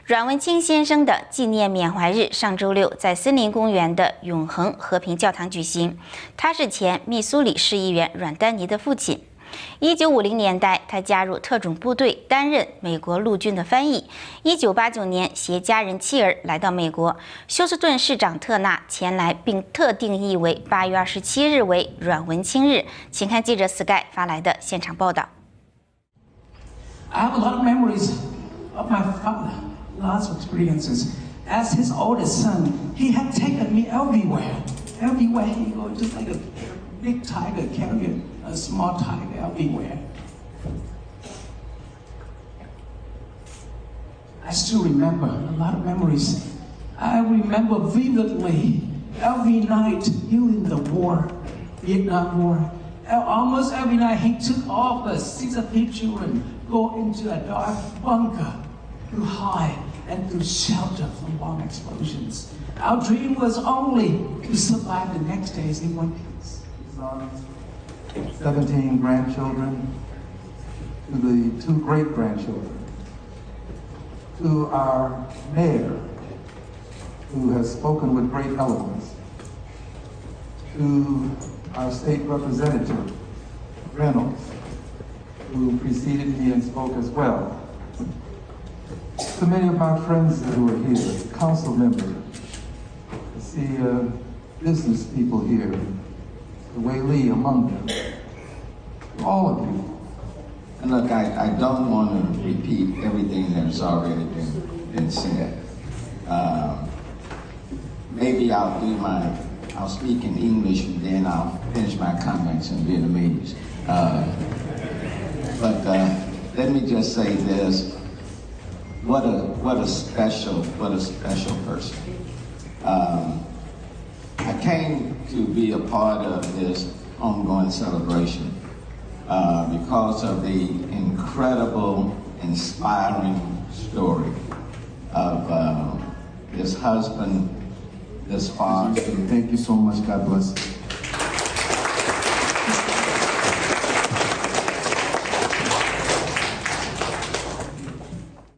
阮文清先生的纪念缅怀日上周六在森林公园的永恒和平教堂举行。他是前密苏里市议员阮丹尼的父亲。1950年代，他加入特种部队，担任美国陆军的翻译。1989年，携家人妻儿来到美国。休斯顿市长特纳前来，并特定义为8月27日为阮文清日。请看记者 Sky 发来的现场报道。I have a lot of memories of my father. Lots of experiences. As his oldest son, he had taken me everywhere. Everywhere he goes, just like a big tiger carrying a small tiger everywhere. I still remember a lot of memories. I remember vividly every night during the war, Vietnam War. Almost every night he took off a Caesar picture and go into a dark bunker to hide and to shelter from bomb explosions. Our dream was only to survive the next days in one piece. 17 grandchildren, to the 2 great-grandchildren, to our mayor, who has spoken with great eloquence, to our state representative, Reynolds, who preceded me and spoke as well, to many of my friends who are here, council members, I see business people here, the Wei Lee among them, to all of you. And look, I don't want to repeat everything that's already been said. Maybe I'll speak in English and then I'll finish my comments in Vietnamese. But let me just say this. What a special person. I came to be a part of this ongoing celebration because of the incredible, inspiring story of this husband, this father. Thank you so much. God bless.